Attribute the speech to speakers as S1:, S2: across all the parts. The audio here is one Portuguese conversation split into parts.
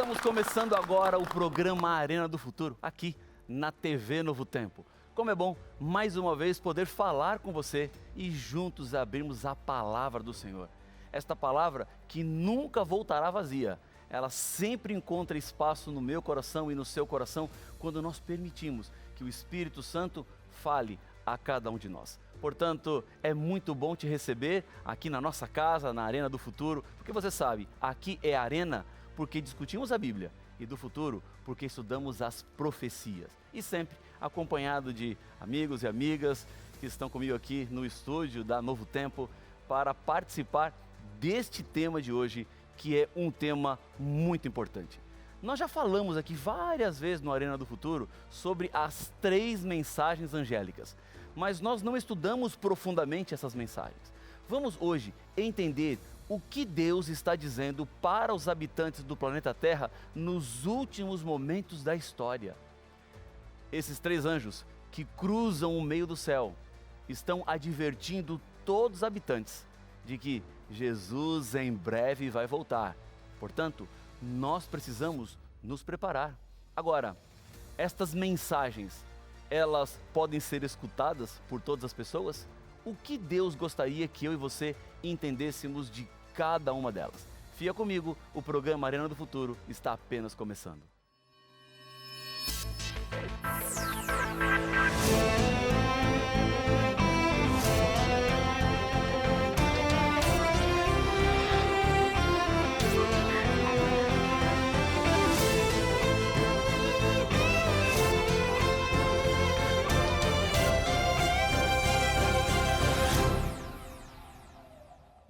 S1: Estamos começando agora o programa Arena do Futuro, aqui na TV Novo Tempo. Como é bom, mais uma vez, poder falar com você e juntos abrirmos a palavra do Senhor. Esta palavra que nunca voltará vazia, ela sempre encontra espaço no meu coração e no seu coração quando nós permitimos que o Espírito Santo fale a cada um de nós. Portanto, é muito bom te receber aqui na nossa casa, na Arena do Futuro, porque você sabe, aqui é a Arena porque discutimos a Bíblia e do futuro porque estudamos as profecias. E sempre acompanhado de amigos e amigas que estão comigo aqui no estúdio da Novo Tempo para participar deste tema de hoje, que é um tema muito importante. Nós já falamos aqui várias vezes no Arena do Futuro sobre as 3 mensagens angélicas, mas nós não estudamos profundamente essas mensagens. Vamos hoje entender o que Deus está dizendo para os habitantes do planeta Terra nos últimos momentos da história. Esses 3 anjos que cruzam o meio do céu estão advertindo todos os habitantes de que Jesus em breve vai voltar. Portanto, nós precisamos nos preparar. Agora, estas mensagens, elas podem ser escutadas por todas as pessoas? O que Deus gostaria que eu e você entendêssemos de cada uma delas? Fica comigo, o programa Arena do Futuro está apenas começando.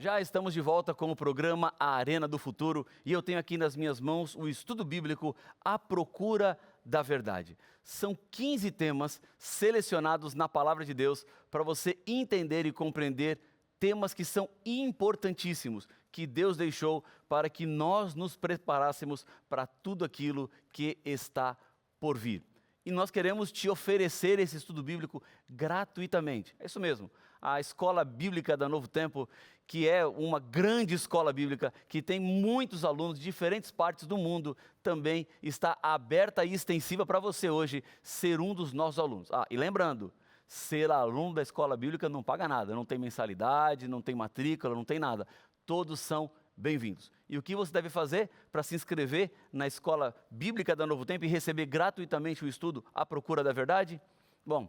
S1: Já estamos de volta com o programa A Arena do Futuro e eu tenho aqui nas minhas mãos o estudo bíblico A Procura da Verdade. São 15 temas selecionados na Palavra de Deus para você entender e compreender temas que são importantíssimos, que Deus deixou para que nós nos preparássemos para tudo aquilo que está por vir. E nós queremos te oferecer esse estudo bíblico gratuitamente. É isso mesmo. A Escola Bíblica da Novo Tempo, que é uma grande escola bíblica, que tem muitos alunos de diferentes partes do mundo, também está aberta e extensiva para você hoje ser um dos nossos alunos. E lembrando, ser aluno da Escola Bíblica não paga nada, não tem mensalidade, não tem matrícula, não tem nada. Todos são bem-vindos. E o que você deve fazer para se inscrever na Escola Bíblica da Novo Tempo e receber gratuitamente o estudo A Procura da Verdade? Bom,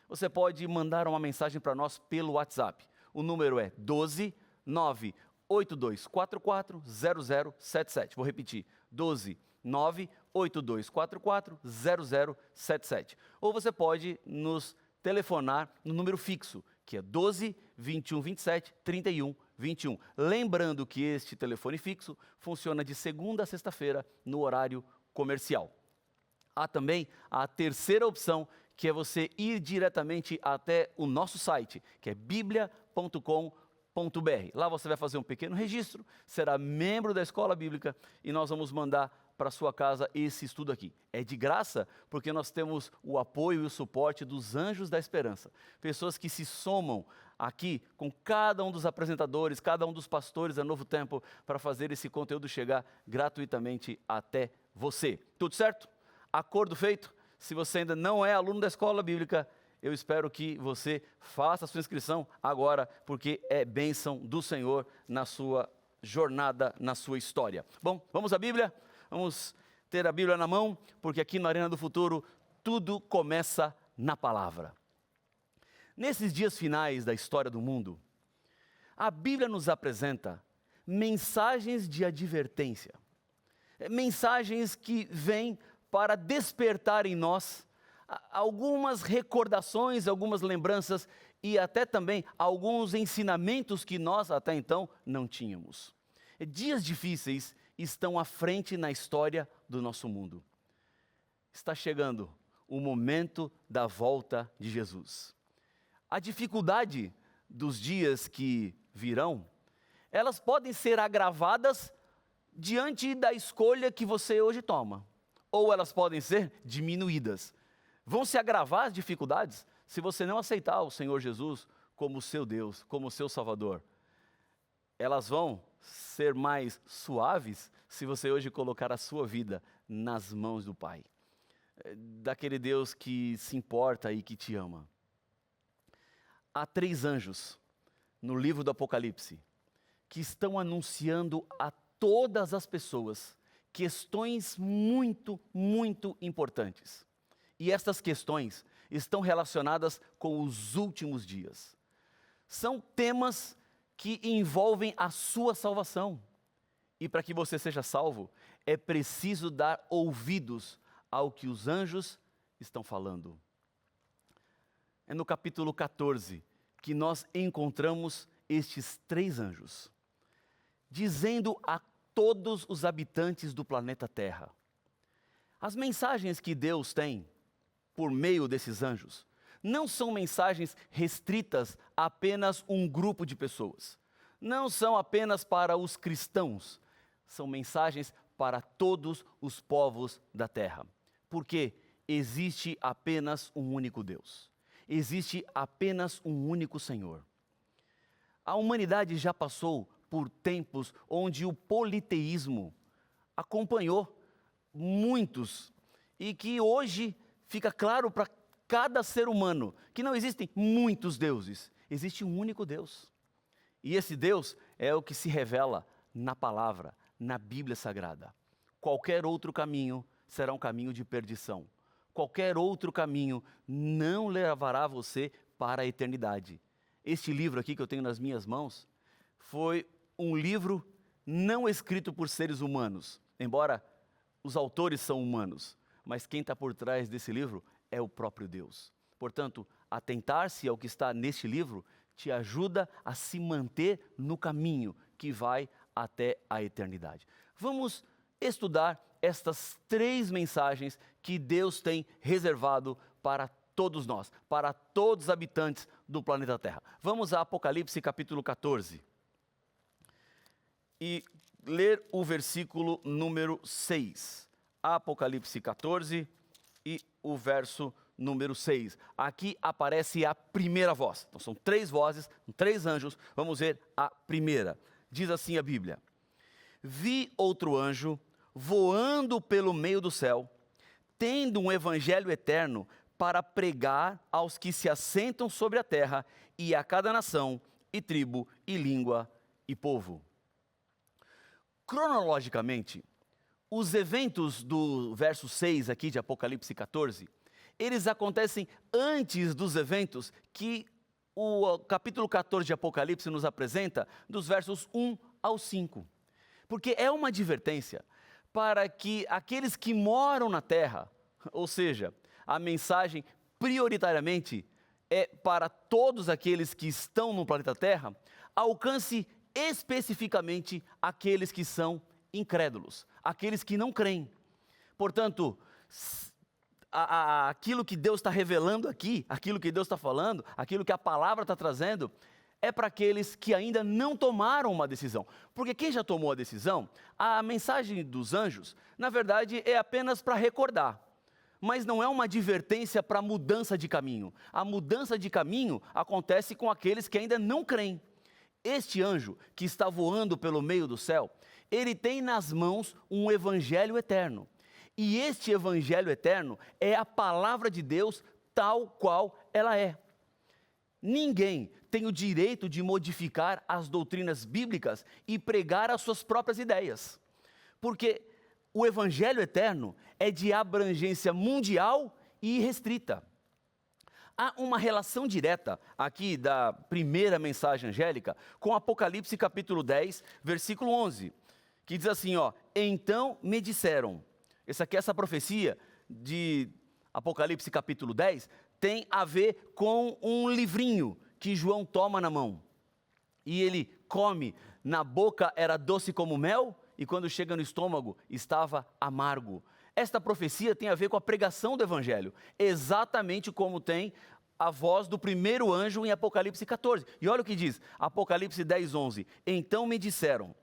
S1: você pode mandar uma mensagem para nós pelo WhatsApp. O número é 12 98244 0077. Vou repetir, 12 98244 0077. Ou você pode nos telefonar no número fixo, que é 12 21 27 31 21. Lembrando que este telefone fixo funciona de segunda a sexta-feira no horário comercial. Há também a terceira opção, que é você ir diretamente até o nosso site, que é biblia.com.br. Lá você vai fazer um pequeno registro, será membro da Escola Bíblica e nós vamos mandar para sua casa esse estudo aqui. É de graça porque nós temos o apoio e o suporte dos Anjos da Esperança. Pessoas que se somam aqui com cada um dos apresentadores, cada um dos pastores da Novo Tempo para fazer esse conteúdo chegar gratuitamente até você. Tudo certo? Acordo feito? Se você ainda não é aluno da Escola Bíblica, eu espero que você faça a sua inscrição agora, porque é bênção do Senhor na sua jornada, na sua história. Bom, vamos à Bíblia? Vamos ter a Bíblia na mão, porque aqui na Arena do Futuro, tudo começa na palavra. Nesses dias finais da história do mundo, a Bíblia nos apresenta mensagens de advertência. Mensagens que vêm para despertar em nós algumas recordações, algumas lembranças e até também alguns ensinamentos que nós até então não tínhamos. Dias difíceis estão à frente na história do nosso mundo. Está chegando o momento da volta de Jesus. A dificuldade dos dias que virão, elas podem ser agravadas diante da escolha que você hoje toma, ou elas podem ser diminuídas. Vão se agravar as dificuldades se você não aceitar o Senhor Jesus como seu Deus, como seu Salvador. Elas vão ser mais suaves se você hoje colocar a sua vida nas mãos do Pai, daquele Deus que se importa e que te ama. Há 3 anjos no livro do Apocalipse que estão anunciando a todas as pessoas questões muito, muito importantes. E essas questões estão relacionadas com os últimos dias. São temas que envolvem a sua salvação. E para que você seja salvo, é preciso dar ouvidos ao que os anjos estão falando. É no capítulo 14 que nós encontramos estes 3 anjos, dizendo a todos os habitantes do planeta Terra. As mensagens que Deus tem por meio desses anjos não são mensagens restritas a apenas um grupo de pessoas. Não são apenas para os cristãos. São mensagens para todos os povos da terra. Porque existe apenas um único Deus. Existe apenas um único Senhor. A humanidade já passou por tempos onde o politeísmo acompanhou muitos e que hoje fica claro para cada ser humano que não existem muitos deuses, existe um único Deus. E esse Deus é o que se revela na palavra, na Bíblia Sagrada. Qualquer outro caminho será um caminho de perdição. Qualquer outro caminho não levará você para a eternidade. Este livro aqui que eu tenho nas minhas mãos foi um livro não escrito por seres humanos, embora os autores são humanos, mas quem está por trás desse livro é o próprio Deus. Portanto, atentar-se ao que está neste livro te ajuda a se manter no caminho que vai até a eternidade. Vamos estudar estas 3 mensagens que Deus tem reservado para todos nós, para todos os habitantes do planeta Terra. Vamos a Apocalipse capítulo 14 e ler o versículo número 6. Apocalipse 14 e o verso número 6. Aqui aparece a primeira voz. Então são 3 vozes, 3 anjos. Vamos ver a primeira. Diz assim a Bíblia: Vi outro anjo voando pelo meio do céu, tendo um evangelho eterno para pregar aos que se assentam sobre a terra e a cada nação, e tribo, e língua, e povo. Cronologicamente, os eventos do verso 6 aqui de Apocalipse 14, eles acontecem antes dos eventos que o capítulo 14 de Apocalipse nos apresenta, dos versos 1 ao 5. Porque é uma advertência para que aqueles que moram na terra, ou seja, a mensagem prioritariamente é para todos aqueles que estão no planeta Terra, alcance especificamente aqueles que são incrédulos, aqueles que não creem. Portanto, aquilo que Deus está revelando aqui, aquilo que Deus está falando, aquilo que a palavra está trazendo, é para aqueles que ainda não tomaram uma decisão. Porque quem já tomou a decisão, a mensagem dos anjos, na verdade, é apenas para recordar. Mas não é uma advertência para mudança de caminho. A mudança de caminho acontece com aqueles que ainda não creem. Este anjo que está voando pelo meio do céu, ele tem nas mãos um evangelho eterno. E este evangelho eterno é a palavra de Deus tal qual ela é. Ninguém tem o direito de modificar as doutrinas bíblicas e pregar as suas próprias ideias. Porque o evangelho eterno é de abrangência mundial e irrestrita. Há uma relação direta aqui da primeira mensagem angélica com Apocalipse capítulo 10, versículo 11, que diz assim, então me disseram. Essa profecia de Apocalipse capítulo 10 tem a ver com um livrinho que João toma na mão. E ele come, na boca era doce como mel, e quando chega no estômago estava amargo. Esta profecia tem a ver com a pregação do evangelho, exatamente como tem a voz do primeiro anjo em Apocalipse 14. E olha o que diz, Apocalipse 10, 11. Então me disseram,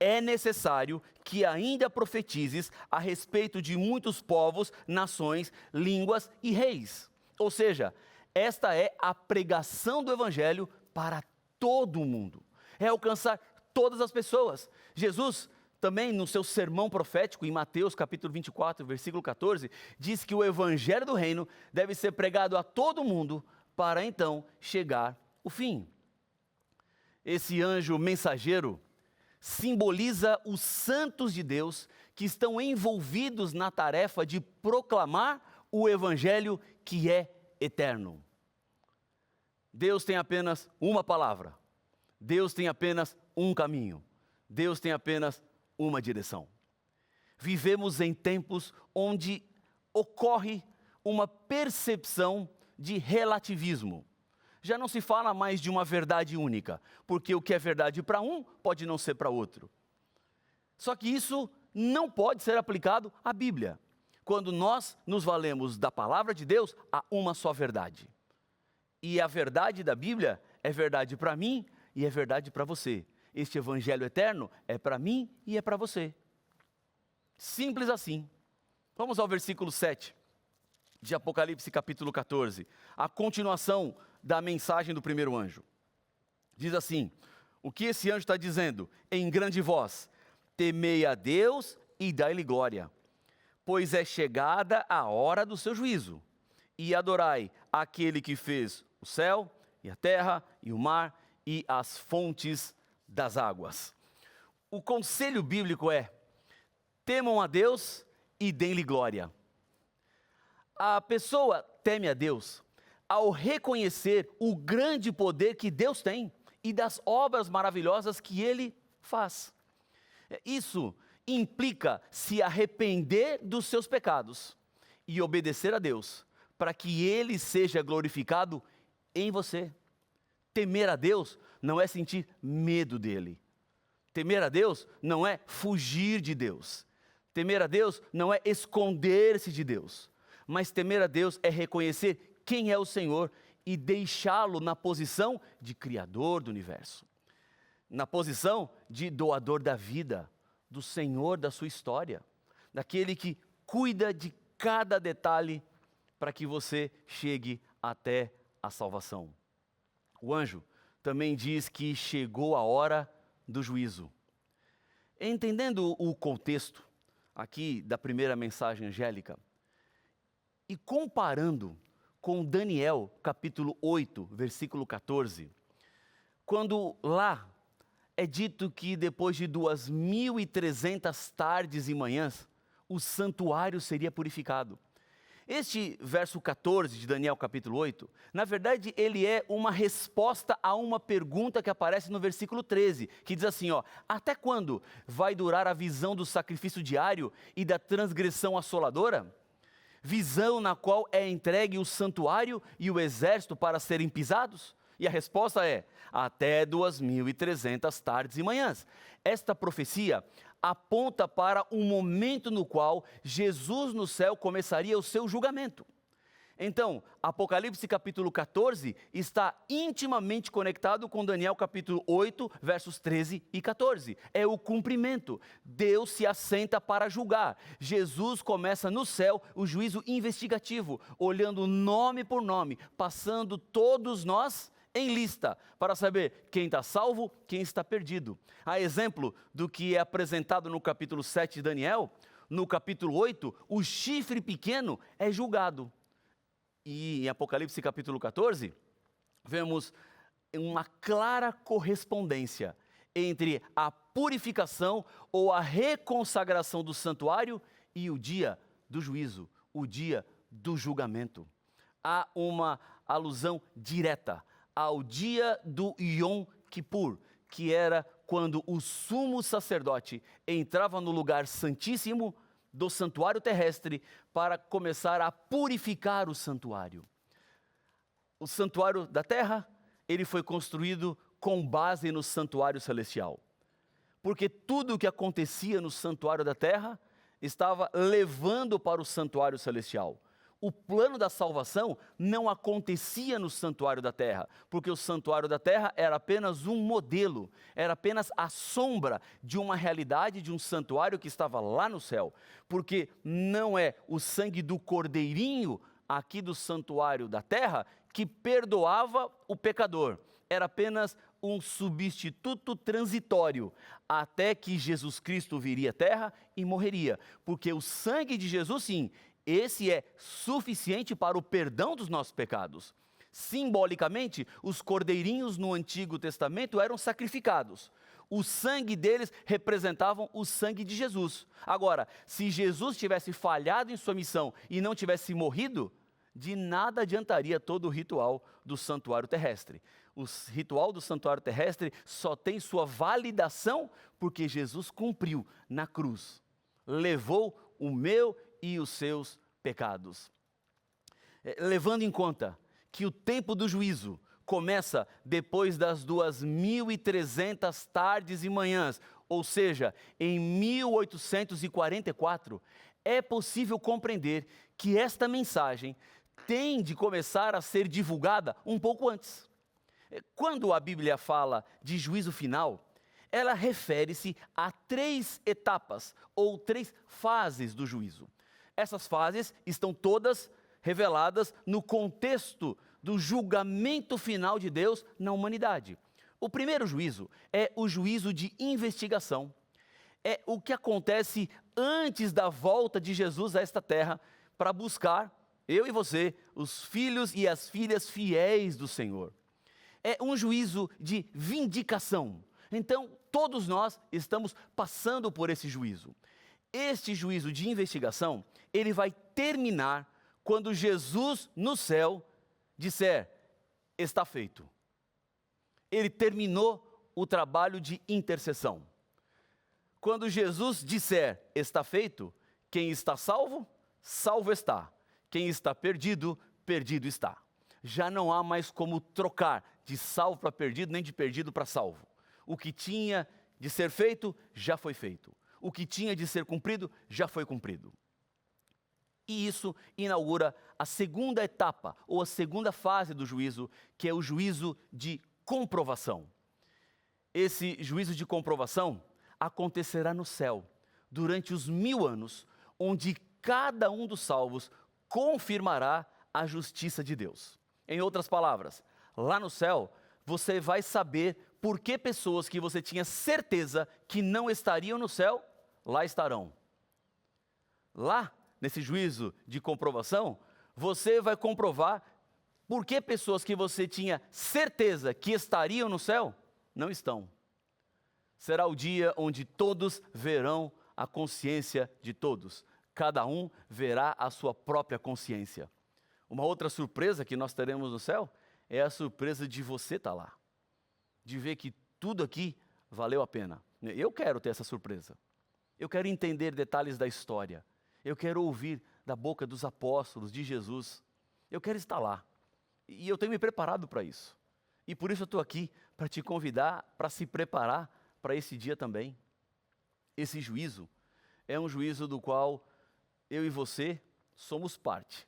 S1: é necessário que ainda profetizes a respeito de muitos povos, nações, línguas e reis. Ou seja, esta é a pregação do evangelho para todo o mundo. É alcançar todas as pessoas. Jesus também, no seu sermão profético, em Mateus capítulo 24, versículo 14, diz que o evangelho do reino deve ser pregado a todo mundo para então chegar o fim. Esse anjo mensageiro simboliza os santos de Deus que estão envolvidos na tarefa de proclamar o evangelho que é eterno. Deus tem apenas uma palavra. Deus tem apenas um caminho. Deus tem apenas uma direção. Vivemos em tempos onde ocorre uma percepção de relativismo. Já não se fala mais de uma verdade única, porque o que é verdade para um pode não ser para outro. Só que isso não pode ser aplicado à Bíblia, quando nós nos valemos da palavra de Deus, há uma só verdade. E a verdade da Bíblia é verdade para mim e é verdade para você. Este evangelho eterno é para mim e é para você. Simples assim. Vamos ao versículo 7 de Apocalipse capítulo 14. A continuação da mensagem do primeiro anjo. Diz assim, o que esse anjo está dizendo? Em grande voz, temei a Deus e dai-lhe glória, pois é chegada a hora do seu juízo. E adorai aquele que fez o céu e a terra e o mar e as fontes das águas. O conselho bíblico é, temam a Deus e deem-lhe glória. A pessoa teme a Deus ao reconhecer o grande poder que Deus tem e das obras maravilhosas que Ele faz. Isso implica se arrepender dos seus pecados e obedecer a Deus, para que Ele seja glorificado em você. Temer a Deus não é sentir medo dEle. Temer a Deus não é fugir de Deus. Temer a Deus não é esconder-se de Deus. Mas temer a Deus é reconhecer quem é o Senhor e deixá-lo na posição de Criador do universo. Na posição de doador da vida, do Senhor da sua história. Daquele que cuida de cada detalhe para que você chegue até a salvação. O anjo também diz que chegou a hora do juízo. Entendendo o contexto aqui da primeira mensagem angélica e comparando com Daniel capítulo 8, versículo 14, quando lá é dito que depois de 2.300 tardes e manhãs, o santuário seria purificado. Este verso 14 de Daniel capítulo 8, na verdade ele é uma resposta a uma pergunta que aparece no versículo 13, que diz assim, até quando vai durar a visão do sacrifício diário e da transgressão assoladora? Visão na qual é entregue o santuário e o exército para serem pisados? E a resposta é, até 2.300 tardes e manhãs. Esta profecia aponta para um momento no qual Jesus no céu começaria o seu julgamento. Então, Apocalipse capítulo 14 está intimamente conectado com Daniel capítulo 8, versos 13 e 14. É o cumprimento. Deus se assenta para julgar. Jesus começa no céu o juízo investigativo, olhando nome por nome, passando todos nós em lista, para saber quem está salvo, quem está perdido. A exemplo do que é apresentado no capítulo 7 de Daniel, no capítulo 8, o chifre pequeno é julgado. E em Apocalipse capítulo 14, vemos uma clara correspondência entre a purificação ou a reconsagração do santuário e o dia do juízo, o dia do julgamento. Há uma alusão direta ao dia do Yom Kippur, que era quando o sumo sacerdote entrava no lugar santíssimo do santuário terrestre para começar a purificar o santuário. O santuário da terra, ele foi construído com base no santuário celestial. Porque tudo o que acontecia no santuário da terra estava levando para o santuário celestial. O plano da salvação não acontecia no santuário da terra, porque o santuário da terra era apenas um modelo, era apenas a sombra de uma realidade de um santuário que estava lá no céu, porque não é o sangue do cordeirinho aqui do santuário da terra que perdoava o pecador, era apenas um substituto transitório, até que Jesus Cristo viria à terra e morreria. Porque o sangue de Jesus, sim, esse é suficiente para o perdão dos nossos pecados. Simbolicamente, os cordeirinhos no Antigo Testamento eram sacrificados. O sangue deles representavam o sangue de Jesus. Agora, se Jesus tivesse falhado em sua missão e não tivesse morrido, de nada adiantaria todo o ritual do santuário terrestre. O ritual do santuário terrestre só tem sua validação porque Jesus cumpriu na cruz. Levou o meu e os seus pecados. Levando em conta que o tempo do juízo começa depois das 2.300 tardes e manhãs, ou seja, em 1844, é possível compreender que esta mensagem tem de começar a ser divulgada um pouco antes. Quando a Bíblia fala de juízo final, ela refere-se a 3 etapas ou 3 fases do juízo. Essas fases estão todas reveladas no contexto do julgamento final de Deus na humanidade. O primeiro juízo é o juízo de investigação. É o que acontece antes da volta de Jesus a esta terra para buscar, eu e você, os filhos e as filhas fiéis do Senhor. É um juízo de vindicação. Então, todos nós estamos passando por esse juízo. Este juízo de investigação, ele vai terminar quando Jesus no céu disser, está feito. Ele terminou o trabalho de intercessão. Quando Jesus disser, está feito, quem está salvo, salvo está. Quem está perdido, perdido está. Já não há mais como trocar de salvo para perdido, nem de perdido para salvo. O que tinha de ser feito, já foi feito. O que tinha de ser cumprido, já foi cumprido. E isso inaugura a segunda etapa, ou a segunda fase do juízo, que é o juízo de comprovação. Esse juízo de comprovação acontecerá no céu, durante os 1000 anos, onde cada um dos salvos confirmará a justiça de Deus. Em outras palavras, lá no céu, você vai saber por que pessoas que você tinha certeza que não estariam no céu, lá estarão. Lá, nesse juízo de comprovação, você vai comprovar por que pessoas que você tinha certeza que estariam no céu, não estão. Será o dia onde todos verão a consciência de todos. Cada um verá a sua própria consciência. Uma outra surpresa que nós teremos no céu é a surpresa de você estar lá. De ver que tudo aqui valeu a pena. Eu quero ter essa surpresa. Eu quero entender detalhes da história. Eu quero ouvir da boca dos apóstolos, de Jesus. Eu quero estar lá. E eu tenho me preparado para isso. E por isso eu estou aqui para te convidar para se preparar para esse dia também. Esse juízo é um juízo do qual eu e você somos parte.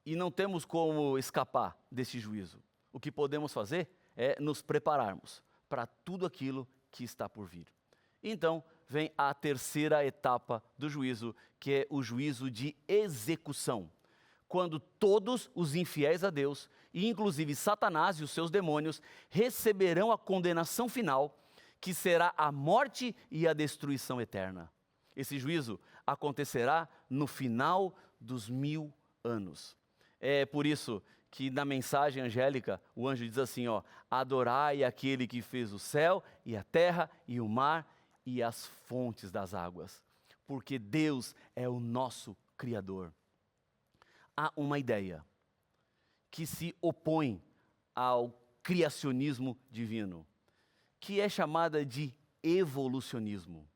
S1: E não temos como escapar desse juízo. O que podemos fazer é nos prepararmos para tudo aquilo que está por vir. Então, vem a terceira etapa do juízo, que é o juízo de execução. Quando todos os infiéis a Deus, e inclusive Satanás e os seus demônios, receberão a condenação final, que será a morte e a destruição eterna. Esse juízo acontecerá no final dos 1000 anos. É por isso que na mensagem angélica, o anjo diz assim, adorai aquele que fez o céu e a terra e o mar e as fontes das águas, porque Deus é o nosso Criador. Há uma ideia que se opõe ao criacionismo divino, que é chamada de evolucionismo.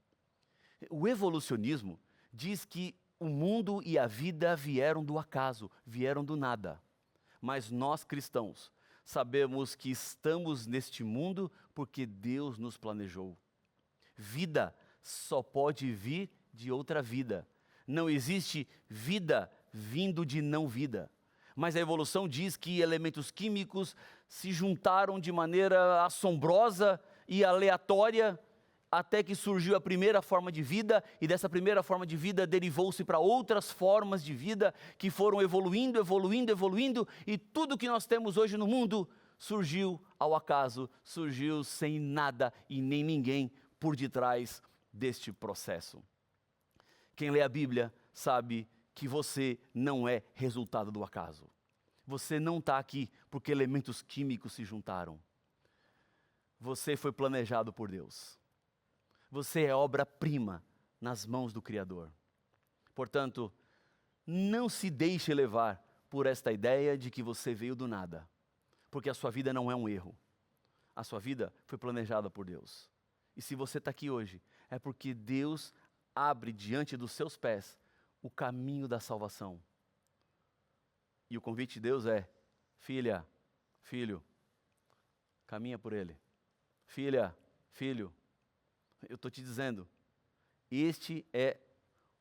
S1: O evolucionismo diz que o mundo e a vida vieram do acaso, vieram do nada. Mas nós cristãos sabemos que estamos neste mundo porque Deus nos planejou. Vida só pode vir de outra vida. Não existe vida vindo de não vida. Mas a evolução diz que elementos químicos se juntaram de maneira assombrosa e aleatória até que surgiu a primeira forma de vida, e dessa primeira forma de vida derivou-se para outras formas de vida que foram evoluindo, e tudo que nós temos hoje no mundo surgiu ao acaso, surgiu sem nada e nem ninguém por detrás deste processo. Quem lê a Bíblia sabe que você não é resultado do acaso. Você não está aqui porque elementos químicos se juntaram. Você foi planejado por Deus. Você é obra-prima nas mãos do Criador. Portanto, não se deixe levar por esta ideia de que você veio do nada, porque a sua vida não é um erro. A sua vida foi planejada por Deus. E se você está aqui hoje, é porque Deus abre diante dos seus pés o caminho da salvação. E o convite de Deus é: filha, filho, caminha por ele. Filha, filho, eu estou te dizendo, este é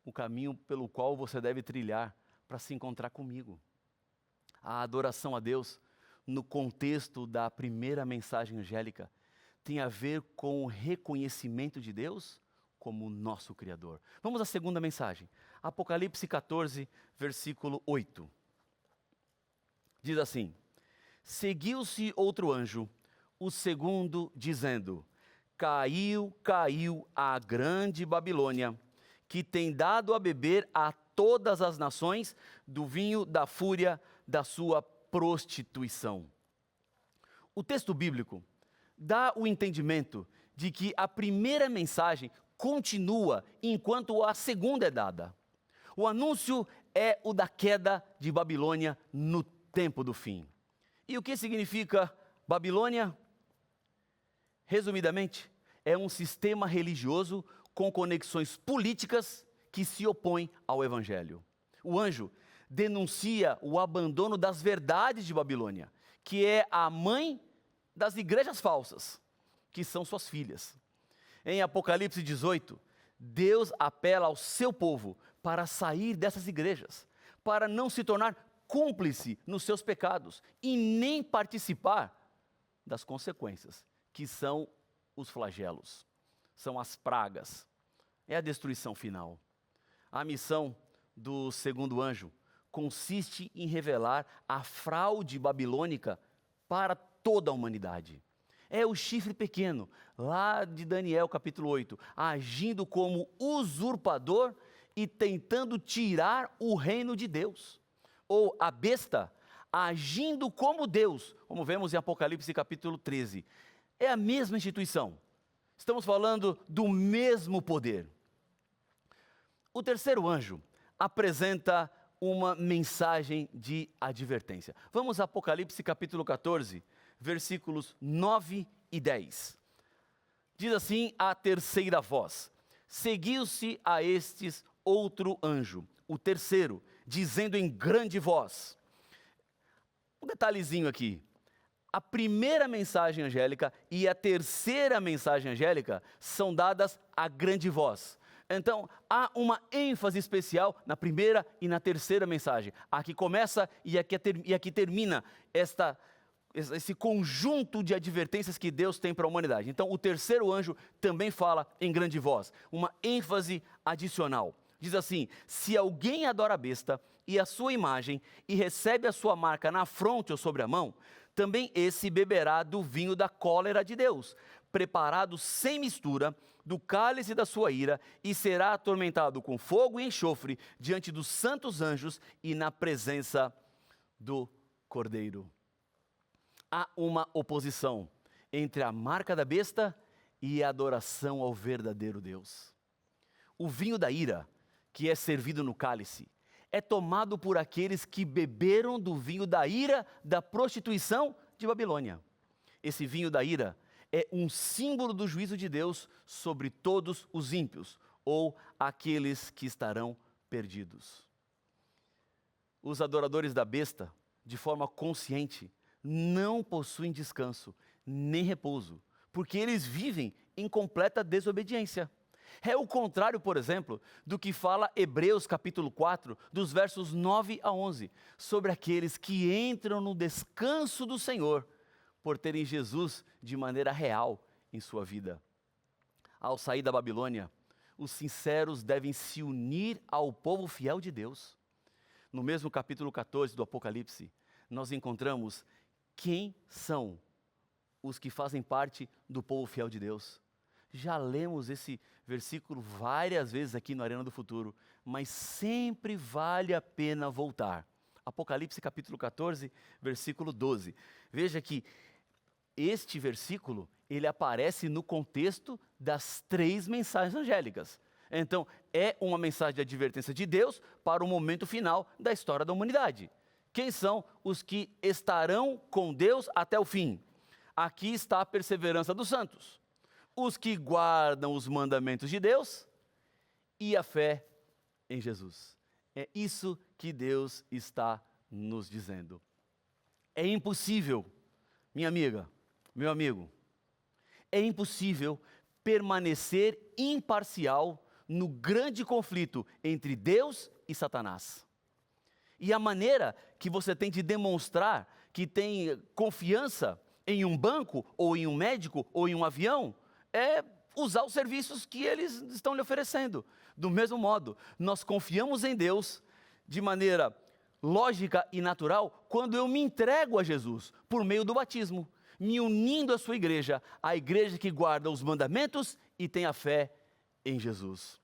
S1: o caminho pelo qual você deve trilhar para se encontrar comigo. A adoração a Deus, no contexto da primeira mensagem angélica, tem a ver com o reconhecimento de Deus como nosso Criador. Vamos à segunda mensagem. Apocalipse 14, versículo 8. Diz assim: seguiu-se outro anjo, o segundo, dizendo: caiu, caiu a grande Babilônia, que tem dado a beber a todas as nações do vinho da fúria da sua prostituição. O texto bíblico dá o entendimento de que a primeira mensagem continua enquanto a segunda é dada. O anúncio é o da queda de Babilônia no tempo do fim. E o que significa Babilônia? Resumidamente, é um sistema religioso com conexões políticas que se opõem ao Evangelho. O anjo denuncia o abandono das verdades de Babilônia, que é a mãe das igrejas falsas, que são suas filhas. Em Apocalipse 18, Deus apela ao seu povo para sair dessas igrejas, para não se tornar cúmplice nos seus pecados e nem participar das consequências, que são os flagelos, são as pragas, é a destruição final. A missão do segundo anjo consiste em revelar a fraude babilônica para toda a humanidade. É o chifre pequeno, lá de Daniel capítulo 8, agindo como usurpador e tentando tirar o reino de Deus. Ou a besta, agindo como Deus, como vemos em Apocalipse capítulo 13. É a mesma instituição. Estamos falando do mesmo poder. O terceiro anjo apresenta uma mensagem de advertência. Vamos a Apocalipse capítulo 14, versículos 9 e 10. Diz assim a terceira voz: seguiu-se a estes outro anjo, o terceiro, dizendo em grande voz. Um detalhezinho aqui. A primeira mensagem angélica e a terceira mensagem angélica são dadas a grande voz. Então, há uma ênfase especial na primeira e na terceira mensagem. Aqui começa e aqui termina esse conjunto de advertências que Deus tem para a humanidade. Então, o terceiro anjo também fala em grande voz, uma ênfase adicional. Diz assim: se alguém adora a besta e a sua imagem e recebe a sua marca na fronte ou sobre a mão, também esse beberá do vinho da cólera de Deus, preparado sem mistura, do cálice da sua ira, e será atormentado com fogo e enxofre diante dos santos anjos e na presença do Cordeiro. Há uma oposição entre a marca da besta e a adoração ao verdadeiro Deus. O vinho da ira, que é servido no cálice, é tomado por aqueles que beberam do vinho da ira da prostituição de Babilônia. Esse vinho da ira é um símbolo do juízo de Deus sobre todos os ímpios, ou aqueles que estarão perdidos. Os adoradores da besta, de forma consciente, não possuem descanso, nem repouso, porque eles vivem em completa desobediência. É o contrário, por exemplo, do que fala Hebreus capítulo 4, dos versos 9 a 11, sobre aqueles que entram no descanso do Senhor, por terem Jesus de maneira real em sua vida. Ao sair da Babilônia, os sinceros devem se unir ao povo fiel de Deus. No mesmo capítulo 14 do Apocalipse, nós encontramos Quem são os que fazem parte do povo fiel de Deus? Já lemos esse versículo várias vezes aqui no Arena do Futuro, mas sempre vale a pena voltar. Apocalipse capítulo 14, versículo 12. Veja que este versículo, ele aparece no contexto das 3 mensagens angélicas. Então, é uma mensagem de advertência de Deus para o momento final da história da humanidade. Quem são os que estarão com Deus até o fim? Aqui está a perseverança dos santos, os que guardam os mandamentos de Deus e a fé em Jesus. É isso que Deus está nos dizendo. É impossível, minha amiga, meu amigo, é impossível permanecer imparcial no grande conflito entre Deus e Satanás. E a maneira que você tem de demonstrar que tem confiança em um banco, ou em um médico, ou em um avião, é usar os serviços que eles estão lhe oferecendo. Do mesmo modo, nós confiamos em Deus de maneira lógica e natural quando eu me entrego a Jesus por meio do batismo, me unindo à sua igreja, a igreja que guarda os mandamentos e tem a fé em Jesus.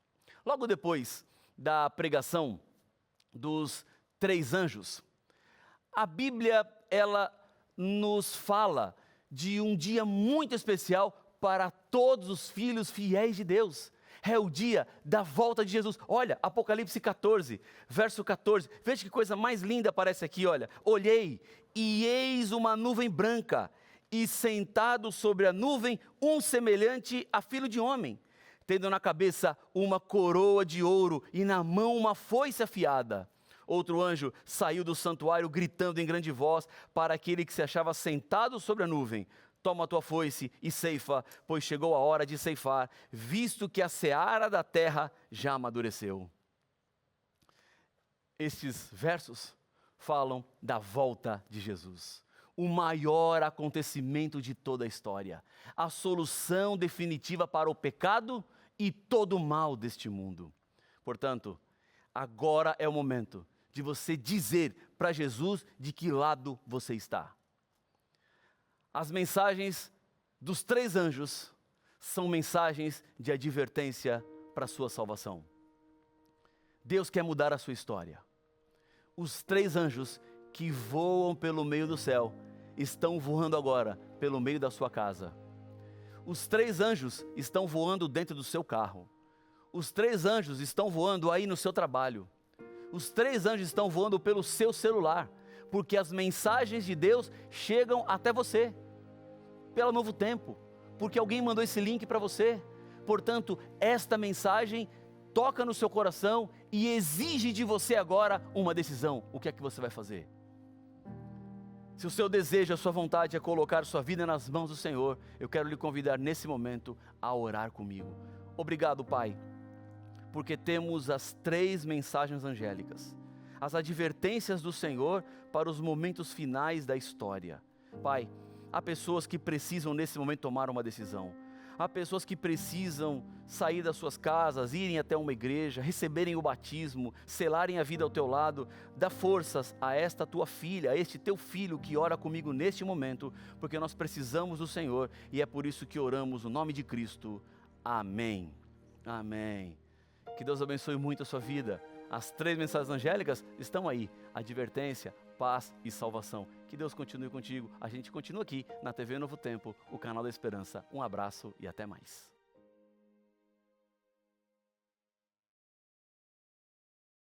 S1: Logo depois da pregação dos 3 anjos, a Bíblia, ela nos fala de um dia muito especial para todos os filhos fiéis de Deus. É o dia da volta de Jesus. Olha, Apocalipse 14, verso 14. Veja que coisa mais linda aparece aqui, olha. Olhei, e eis uma nuvem branca, e sentado sobre a nuvem, um semelhante a filho de homem, tendo na cabeça uma coroa de ouro, e na mão uma foice afiada. Outro anjo saiu do santuário gritando em grande voz para aquele que se achava sentado sobre a nuvem: toma a tua foice e ceifa, pois chegou a hora de ceifar, visto que a seara da terra já amadureceu. Estes versos falam da volta de Jesus, o maior acontecimento de toda a história, a solução definitiva para o pecado e todo o mal deste mundo. Portanto, agora é o momento de você dizer para Jesus de que lado você está. As mensagens dos 3 anjos são mensagens de advertência para a sua salvação. Deus quer mudar a sua história. Os 3 anjos que voam pelo meio do céu estão voando agora pelo meio da sua casa. Os 3 anjos estão voando dentro do seu carro. Os 3 anjos estão voando aí no seu trabalho. Os 3 anjos estão voando pelo seu celular, porque as mensagens de Deus chegam até você, pelo Novo Tempo, porque alguém mandou esse link para você. Portanto, esta mensagem toca no seu coração e exige de você agora uma decisão. O que é que você vai fazer? Se o seu desejo, a sua vontade é colocar sua vida nas mãos do Senhor, eu quero lhe convidar nesse momento a orar comigo. Obrigado, Pai, porque temos as 3 mensagens angélicas, as advertências do Senhor para os momentos finais da história. Pai, há pessoas que precisam nesse momento tomar uma decisão. Há pessoas que precisam sair das suas casas, irem até uma igreja, receberem o batismo, selarem a vida ao teu lado. Dá forças a esta tua filha, a este teu filho que ora comigo neste momento, porque nós precisamos do Senhor e é por isso que oramos no nome de Cristo. Amém. Amém. Que Deus abençoe muito a sua vida. As 3 mensagens angélicas estão aí: advertência, paz e salvação. Que Deus continue contigo. A gente continua aqui na TV Novo Tempo, o canal da Esperança. Um abraço e até mais.